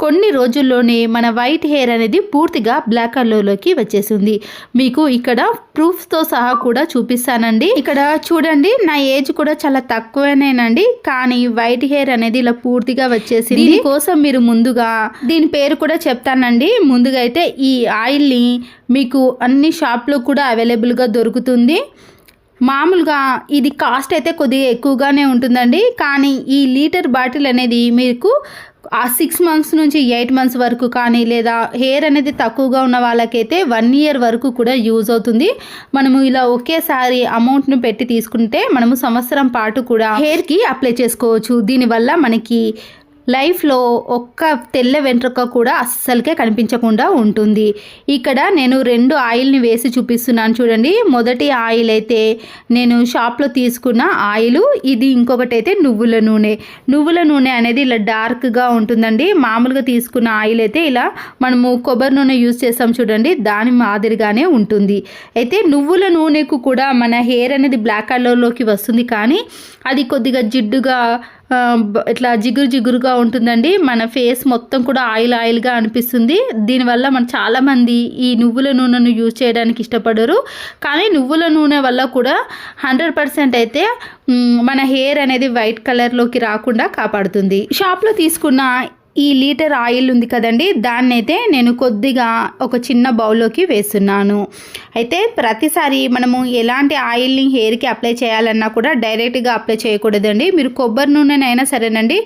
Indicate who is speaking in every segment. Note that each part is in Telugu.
Speaker 1: కొన్ని రోజుల్లోనే మన వైట్ హెయిర్ అనేది పూర్తిగా బ్లాక్ కలర్లోకి వచ్చేసింది. మీకు ఇక్కడ ప్రూఫ్తో సహా కూడా చూపిస్తానండి. ఇక్కడ చూడండి, నా ఏజ్ కూడా చాలా తక్కువేనండి, కానీ వైట్ హెయిర్ అనేది ఇలా పూర్తిగా వచ్చేసింది. దీనికోసం మీరు ముందుగా దీని పేరు కూడా చెప్తానండి. ముందుగా అయితే ఈ ఆయిల్ని మీకు అన్ని షాప్లో కూడా అవైలబుల్గా దొరుకుతుంది. మామూలుగా ఇది కాస్ట్ అయితే కొద్దిగా ఎక్కువగానే ఉంటుందండి, కానీ ఈ లీటర్ బాటిల్ అనేది మీకు 6 months నుంచి 8 months వరకు కానీ, లేదా హెయిర్ అనేది తక్కువగా ఉన్న వాళ్ళకైతే 1 year వరకు కూడా యూజ్ అవుతుంది. మనము ఇలా ఒకేసారి అమౌంట్ను పెట్టి తీసుకుంటే మనము సంవత్సరం పాటు కూడా హెయిర్కి అప్లై చేసుకోవచ్చు. దీనివల్ల మనకి లైఫ్లో ఒక్క తెల్ల వెంట్రుక కూడా అస్సలకే కనిపించకుండా ఉంటుంది. ఇక్కడ నేను 2 ఆయిల్ని వేసి చూపిస్తున్నాను చూడండి. మొదటి ఆయిల్ అయితే నేను షాప్లో తీసుకున్న ఆయిల్, ఇది ఇంకొకటి అయితే నువ్వుల నూనె. నువ్వుల నూనె అనేది ఇలా డార్క్గా ఉంటుందండి. మామూలుగా తీసుకున్న ఆయిల్ అయితే ఇలా మనము కొబ్బరి నూనె యూజ్ చేస్తాం చూడండి, దాని మాదిరిగానే ఉంటుంది. అయితే నువ్వుల నూనెకు కూడా మన హెయిర్ అనేది బ్లాక్ కలర్లోకి వస్తుంది, కానీ అది కొద్దిగా జిడ్డుగా ఇట్లా జిగురుగా ఉంటుందండి. మన ఫేస్ మొత్తం కూడా ఆయిల్గా అనిపిస్తుంది. దీనివల్ల మన చాలామంది ఈ నువ్వుల నూనెను యూజ్ చేయడానికి ఇష్టపడరు, కానీ నువ్వుల నూనె వల్ల కూడా 100% అయితే మన హెయిర్ అనేది వైట్ కలర్లోకి రాకుండా కాపాడుతుంది. షాప్లో తీసుకున్న ఈ లీటర్ ఆయిల్ ఉంది కదండి, దాన్ని అయితే నేను కొద్దిగా ఒక చిన్న బౌల్లోకి వేస్తున్నాను. అయితే ప్రతిసారి మనము ఎలాంటి ఆయిల్ని హెయిర్కి అప్లై చేయాలన్నా కూడా డైరెక్ట్గా అప్లై చేయకూడదండి. మీరు కొబ్బరి నూనెనైనా సరేనండి,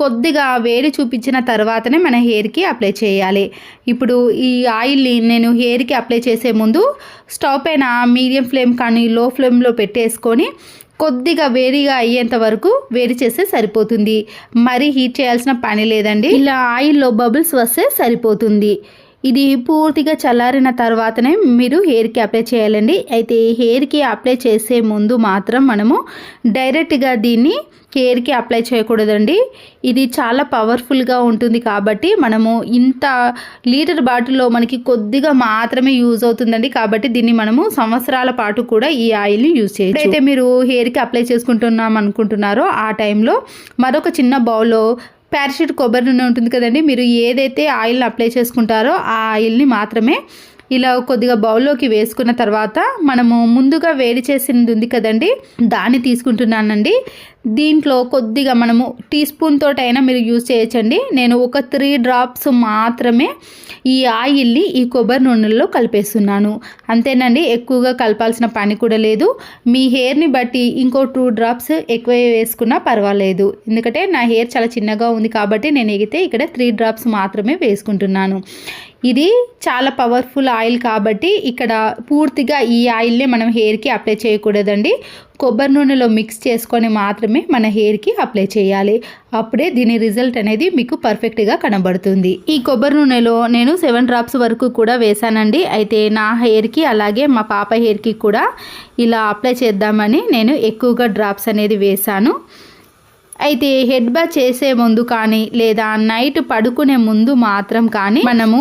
Speaker 1: కొద్దిగా వేడి చూపించిన తర్వాతనే మన హెయిర్కి అప్లై చేయాలి. ఇప్పుడు ఈ ఆయిల్ని నేను హెయిర్కి అప్లై చేసే ముందు స్టవ్ పైన మీడియం ఫ్లేమ్ కానీ లో ఫ్లేమ్లో పెట్టేసుకొని కొద్దిగా వేడిగా అయ్యేంత వరకు వేడి చేస్తే సరిపోతుంది. మరీ హీట్ చేయాల్సిన పని లేదండి. ఇలా ఆయిల్లో బబుల్స్ వస్తే సరిపోతుంది. ఇది పూర్తిగా చల్లారిన తర్వాతనే మీరు హెయిర్కి అప్లై చేయాలండి. అయితే హెయిర్కి అప్లై చేసే ముందు మాత్రం మనము డైరెక్ట్గా దీన్ని హెయిర్కి అప్లై చేయకూడదండి. ఇది చాలా పవర్ఫుల్గా ఉంటుంది కాబట్టి మనము ఇంత లీటర్ బాటిల్లో మనకి కొద్దిగా మాత్రమే యూజ్ అవుతుందండి. కాబట్టి దీన్ని మనము సంవత్సరాల పాటు కూడా ఈ ఆయిల్ని యూజ్ చేయొచ్చు. అయితే మీరు హెయిర్కి అప్లై చేసుకుంటున్నాం అనుకుంటున్నారో ఆ టైంలో మరొక చిన్న బౌల్లో పారాషూట్ కొబ్బరి నూనె ఉంటుంది కదండి, మీరు ఏదైతే ఆయిల్ని అప్లై చేసుకుంటారో ఆ ఆయిల్ని మాత్రమే ఇలా కొద్దిగా బౌల్లోకి వేసుకున్న తర్వాత మనము ముందుగా వేడి చేసింది ఉంది కదండి, దాన్ని తీసుకుంటున్నానండి. దీంట్లో కొద్దిగా మనము టీ స్పూన్ తోటైనా మీరు యూజ్ చేయొచ్చండి. నేను ఒక 3 drops మాత్రమే ఈ ఆయిల్ని ఈ కొబ్బరి నూనెలో కలిపేస్తున్నాను. అంతేనండి, ఎక్కువగా కలపాల్సిన పని కూడా లేదు. మీ హెయిర్ని బట్టి ఇంకో 2 drops ఎక్కువ వేసుకున్నా పర్వాలేదు. ఎందుకంటే నా హెయిర్ చాలా చిన్నగా ఉంది కాబట్టి నేను అయితే ఇక్కడ 3 drops మాత్రమే వేసుకుంటున్నాను. ఇది చాలా పవర్ఫుల్ ఆయిల్ కాబట్టి ఇక్కడ పూర్తిగా ఈ ఆయిల్ని మనం హెయిర్కి అప్లై చేయకూడదండి. కొబ్బరి నూనెలో మిక్స్ చేసుకొని మాత్రమే మన హెయిర్కి అప్లై చేయాలి. అప్పుడే దీని రిజల్ట్ అనేది మీకు పర్ఫెక్ట్గా కనబడుతుంది. ఈ కొబ్బరి నూనెలో నేను 7 drops వరకు కూడా వేసానండి. అయితే నా హెయిర్కి అలాగే మా పాప హెయిర్కి కూడా ఇలా అప్లై చేద్దామని నేను ఎక్కువగా డ్రాప్స్ అనేది వేసాను. అయితే హెడ్ బాత్ చేసే ముందు కానీ, లేదా నైట్ పడుకునే ముందు మాత్రం కానీ మనము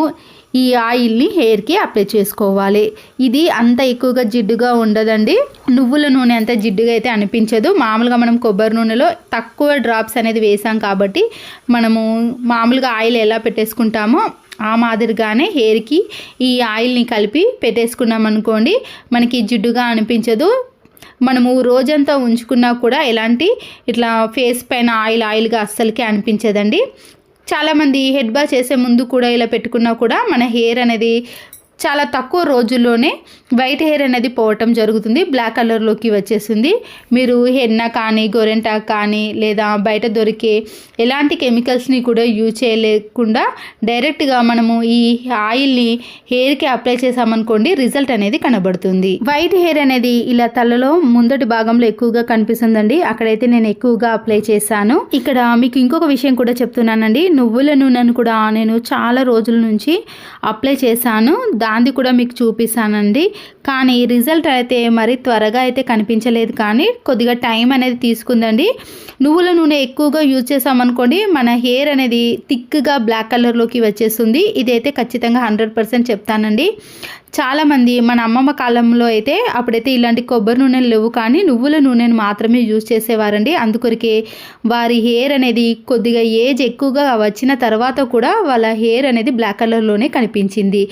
Speaker 1: ఈ ఆయిల్ని హెయిర్కి అప్లై చేసుకోవాలి. ఇది అంత ఎక్కువగా జిడ్డుగా ఉండదండి. నువ్వుల నూనె అంత జిడ్డుగా అయితే అనిపించదు. మామూలుగా మనం కొబ్బరి నూనెలో తక్కువ డ్రాప్స్ అనేది వేసాం కాబట్టి మనము మామూలుగా ఆయిల్ ఎలా పెట్టేసుకుంటామో ఆ మాదిరిగానే హెయిర్కి ఈ ఆయిల్ని కలిపి పెట్టేసుకున్నాం అనుకోండి, మనకి జిడ్డుగా అనిపించదు. మనము రోజంతా ఉంచుకున్నా కూడా ఎలాంటి ఇట్లా ఫేస్ పైన ఆయిల్గా అస్సలకే అనిపించదండి. చాలామంది హెడ్ బాత్ చేసే ముందు కూడా ఇలా పెట్టుకున్నా కూడా మన హెయిర్ అనేది చాలా తక్కువ రోజుల్లోనే వైట్ హెయిర్ అనేది పోవటం జరుగుతుంది, బ్లాక్ కలర్లోకి వచ్చేసింది. మీరు హెన్నా కానీ, గోరెంటాక్ కానీ, లేదా బయట దొరికే ఎలాంటి కెమికల్స్ని కూడా యూజ్ చేయలేకుండా డైరెక్ట్గా మనము ఈ ఆయిల్ని హెయిర్కి అప్లై చేసామనుకోండి, రిజల్ట్ అనేది కనబడుతుంది. వైట్ హెయిర్ అనేది ఇలా తలలో ముందటి భాగంలో ఎక్కువగా కనిపిస్తుందండి, అక్కడైతే నేను ఎక్కువగా అప్లై చేశాను. ఇక్కడ మీకు ఇంకొక విషయం కూడా చెప్తున్నానండి. నువ్వుల నూనెను కూడా నేను చాలా రోజుల నుంచి అప్లై చేశాను. దాంది కూడా మీకు చూపిస్తానండి. కానీ రిజల్ట్ అయితే మరి త్వరగా అయితే కనిపించలేదు, కానీ కొద్దిగా టైం అనేది తీసుకుందండి. నువ్వుల నూనె ఎక్కువగా యూజ్ చేసామనుకోండి మన హెయిర్ అనేది థిక్గా బ్లాక్ కలర్లోకి వచ్చేస్తుంది. ఇదైతే ఖచ్చితంగా 100% చెప్తానండి. చాలామంది మన అమ్మమ్మ కాలంలో అయితే అప్పుడైతే ఇలాంటి కొబ్బరి నూనెలు లేవు, కానీ నువ్వుల నూనెను మాత్రమే యూజ్ చేసేవారండి. అందుకొరికే వారి హెయిర్ అనేది కొద్దిగా ఏజ్ ఎక్కువగా వచ్చిన తర్వాత కూడా వాళ్ళ హెయిర్ అనేది బ్లాక్ కలర్లోనే కనిపించింది.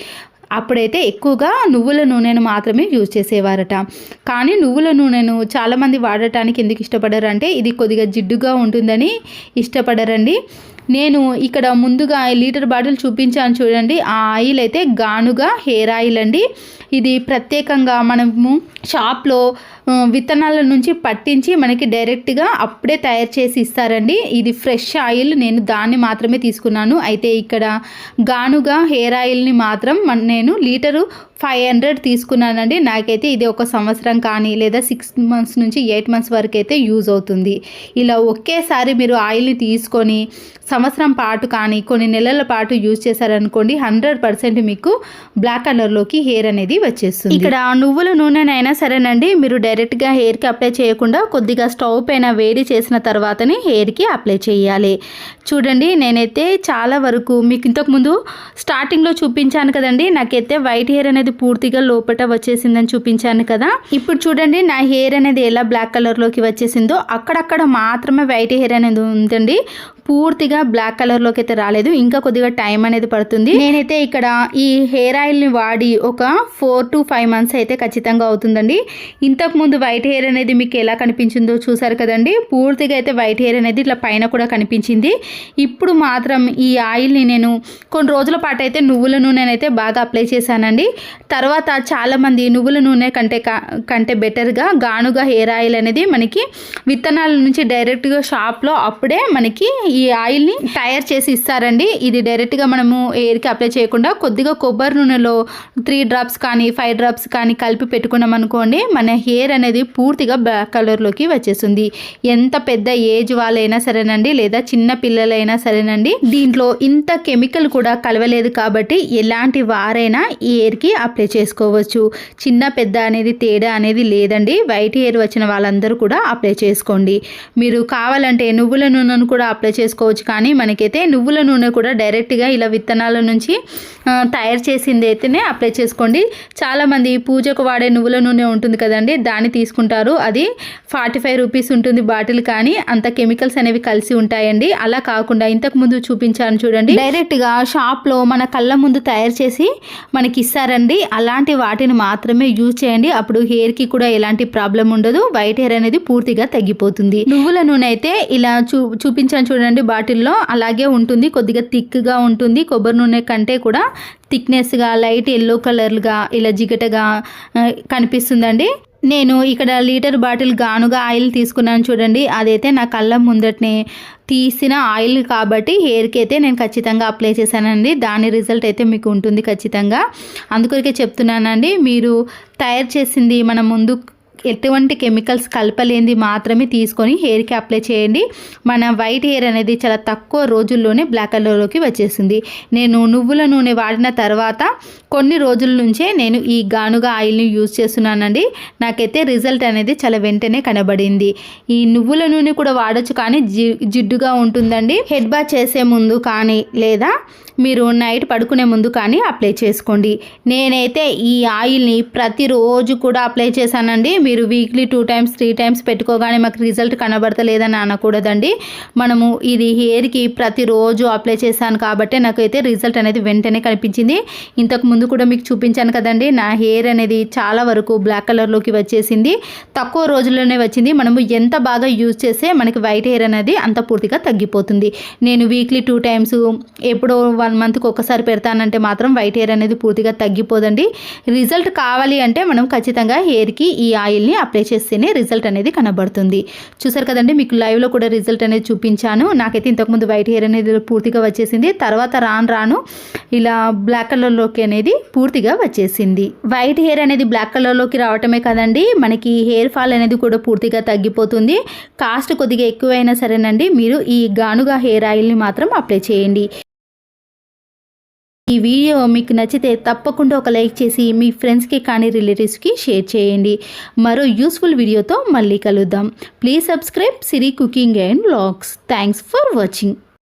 Speaker 1: అప్పుడైతే ఎక్కువగా నువ్వుల నూనెను మాత్రమే యూజ్ చేసేవారట. కానీ నువ్వుల నూనెను చాలామంది వాడటానికి ఎందుకు ఇష్టపడరంటే ఇది కొద్దిగా జిడ్డుగా ఉంటుందని ఇష్టపడరండి. నేను ఇక్కడ ముందుగా లీటర్ బాటిల్ చూపించాను చూడండి. ఆ ఆయిల్ అయితే గానుగా హెయిర్ ఆయిల్ అండి. ఇది ప్రత్యేకంగా మనము షాప్లో విత్తనాల నుంచి పట్టించి మనకి డైరెక్ట్గా అప్పుడే తయారు చేసి ఇస్తారండి. ఇది ఫ్రెష్ ఆయిల్, నేను దాన్ని మాత్రమే తీసుకున్నాను. అయితే ఇక్కడ గానుగా హెయిర్ ఆయిల్ని మాత్రం నేను లీటరు 500 తీసుకున్నానండి. నాకైతే ఇది 1 సంవత్సరం కానీ లేదా 6 months నుంచి 8 months వరకు అయితే యూజ్ అవుతుంది. ఇలా ఒకేసారి మీరు ఆయిల్ని తీసుకొని సంవత్సరం పాటు కానీ కొన్ని నెలల పాటు యూజ్ చేశారనుకోండి 100% మీకు బ్లాక్ కలర్లోకి హెయిర్ అనేది వచ్చేస్తుంది. ఇక్కడ నువ్వుల నూనెనైనా సరేనండి, మీరు డైరెక్ట్గా హెయిర్కి అప్లై చేయకుండా కొద్దిగా స్టవ్ పైన వేడి చేసిన తర్వాతనే హెయిర్కి అప్లై చేయాలి. చూడండి, నేనైతే చాలా వరకు మీకు ఇంతకుముందు స్టార్టింగ్లో చూపించాను కదండి, నాకైతే వైట్ హెయిర్ అనేది పూర్తిగా లోపల వచ్చేసిందని చూపించాను కదా. ఇప్పుడు చూడండి నా హెయిర్ అనేది ఎలా బ్లాక్ కలర్లోకి వచ్చేసిందో, అక్కడక్కడ మాత్రమే వైట్ హెయిర్ అనేది ఉందండి. పూర్తిగా బ్లాక్ కలర్లోకి అయితే రాలేదు, ఇంకా కొద్దిగా టైం అనేది పడుతుంది. నేనైతే ఇక్కడ ఈ హెయిర్ ఆయిల్ని వాడి ఒక 4 to 5 months అయితే ఖచ్చితంగా అవుతుందండి. ఇంతకుముందు వైట్ హెయిర్ అనేది మీకు ఎలా కనిపించిందో చూసారు కదండి. పూర్తిగా అయితే వైట్ హెయిర్ అనేది ఇట్లా పైన కూడా కనిపించింది. ఇప్పుడు మాత్రం ఈ ఆయిల్ని నేను కొన్ని రోజుల పాటు అయితే నువ్వుల నూనెనైతే బాగా అప్లై చేశానండి. తర్వాత చాలామంది నువ్వుల నూనె కంటే బెటర్గా గానుగా హెయిర్ ఆయిల్ అనేది మనకి విత్తనాల నుంచి డైరెక్ట్గా షాప్లో అప్పుడే మనకి ఈ ఆయిల్ని తయారు చేసి ఇస్తారండి. ఇది డైరెక్ట్గా మనము హెయిర్కి అప్లై చేయకుండా కొద్దిగా కొబ్బరి నూనెలో 3 drops కానీ 5 drops కానీ కలిపి పెట్టుకున్నాం అనుకోండి, మన హెయిర్ అనేది పూర్తిగా బ్లాక్ కలర్లోకి వచ్చేస్తుంది. ఎంత పెద్ద ఏజ్ వాళ్ళైనా సరేనండి, లేదా చిన్న పిల్లలైనా సరేనండి, దీంట్లో ఇంత కెమికల్ కూడా కలవలేదు కాబట్టి ఎలాంటి వారైనా ఈ హెయిర్కి అప్లై చేసుకోవచ్చు. చిన్న పెద్ద అనేది తేడా అనేది లేదండి. వైట్ హెయిర్ వచ్చిన వాళ్ళందరూ కూడా అప్లై చేసుకోండి. మీరు కావాలంటే నువ్వుల నూనెను కూడా అప్లై చేసుకోవచ్చు, కానీ మనకైతే నువ్వుల నూనె కూడా డైరెక్ట్గా ఇలా విత్తనాల నుంచి తయారు చేసింది అయితేనే అప్లై చేసుకోండి. చాలామంది పూజకు వాడే నువ్వుల నూనె ఉంటుంది కదండి, దాన్ని తీసుకుంటారు. అది 45 rupees ఉంటుంది బాటిల్, కానీ అంత కెమికల్స్ అనేవి కలిసి ఉంటాయండి. అలా కాకుండా ఇంతకుముందు చూపించాను చూడండి, డైరెక్ట్గా షాప్లో మన కళ్ళ ముందు తయారు చేసి మనకి ఇస్తారండి. అలాంటి వాటిని మాత్రమే యూజ్ చేయండి. అప్పుడు హెయిర్కి కూడా ఎలాంటి ప్రాబ్లం ఉండదు, వైట్ హెయిర్ అనేది పూర్తిగా తగ్గిపోతుంది. నువ్వుల నూనె అయితే ఇలా చూపించాను చూడండి బాటిల్లో, అలాగే ఉంటుంది. కొద్దిగా థిక్గా ఉంటుంది. కొబ్బరి నూనె కంటే కూడా థిక్నెస్గా లైట్ ఎల్లో కలర్గా ఇలా జిగటగా కనిపిస్తుందండి. నేను ఇక్కడ లీటర్ బాటిల్ గానుగా ఆయిల్ తీసుకున్నాను చూడండి, అదైతే నా కళ్ళ ముందటనే తీసిన ఆయిల్ కాబట్టి హెయిర్కి అయితే నేను ఖచ్చితంగా అప్లై చేశానండి. దాని రిజల్ట్ అయితే మీకు ఉంటుంది ఖచ్చితంగా. అందుకొరకే చెప్తున్నానండి, మీరు తయారు చేసింది మన ముందు ఎటువంటి కెమికల్స్ కలపలేనిది మాత్రమే తీసుకొని హెయిర్కి అప్లై చేయండి. మన వైట్ హెయిర్ అనేది చాలా తక్కువ రోజుల్లోనే బ్లాక్ కలర్లోకి వచ్చేసింది. నేను నువ్వుల నూనె వాడిన తర్వాత కొన్ని రోజుల నుంచే నేను ఈ గానుగా ఆయిల్ని యూజ్ చేస్తున్నానండి. నాకైతే రిజల్ట్ అనేది చాలా వెంటనే కనబడింది. ఈ నువ్వుల నూనె కూడా వాడచ్చు, కానీ జిడ్డుగా ఉంటుందండి. హెడ్ బాత్ చేసే ముందు కానీ లేదా మీరు నైట్ పడుకునే ముందు కానీ అప్లై చేసుకోండి. నేనైతే ఈ ఆయిల్ని ప్రతిరోజు కూడా అప్లై చేశానండి. మీరు వీక్లీ 2 times 3 times పెట్టుకోగానే మాకు రిజల్ట్ కనబడతలేదని అనకూడదండి. మనము ఇది హెయిర్కి ప్రతిరోజు అప్లై చేశాను కాబట్టి నాకైతే రిజల్ట్ అనేది వెంటనే కనిపించింది. ఇంతకు ముందు కూడా మీకు చూపించాను కదండి, నా హెయిర్ అనేది చాలా వరకు బ్లాక్ కలర్లోకి వచ్చేసింది. తక్కువ రోజుల్లోనే వచ్చింది. మనము ఎంత బాగా యూజ్ చేస్తే మనకి వైట్ హెయిర్ అనేది అంత పూర్తిగా తగ్గిపోతుంది. నేను వీక్లీ 2 times ఎప్పుడో 1 monthకి ఒకసారి పెడతానంటే మాత్రం వైట్ హెయిర్ అనేది పూర్తిగా తగ్గిపోదండి. రిజల్ట్ కావాలి అంటే మనం ఖచ్చితంగా హెయిర్కి ఈ ఆయిల్ని అప్లై చేస్తేనే రిజల్ట్ అనేది కనబడుతుంది. చూసారు కదండి, మీకు లైవ్లో కూడా రిజల్ట్ అనేది చూపించాను. నాకైతే ఇంతకుముందు వైట్ హెయిర్ అనేది పూర్తిగా వచ్చేసింది. తర్వాత రాను ఇలా బ్లాక్ కలర్లోకి అనేది పూర్తిగా వచ్చేసింది. వైట్ హెయిర్ అనేది బ్లాక్ కలర్లోకి రావటమే కదండి, మనకి హెయిర్ ఫాల్ అనేది కూడా పూర్తిగా తగ్గిపోతుంది. కాస్ట్ కొద్దిగా ఎక్కువైనా సరేనండి, మీరు ఈ గానుగా హెయిర్ ఆయిల్ని మాత్రం అప్లై చేయండి. ఈ వీడియో మీకు నచ్చితే తప్పకుండా ఒక లైక్ చేసి మీ ఫ్రెండ్స్కి కానీ రిలేటివ్స్కి షేర్ చేయండి. మరో యూస్ఫుల్ వీడియోతో మళ్ళీ కలుద్దాం. Please subscribe Siri cooking and vlogs. Thanks for watching.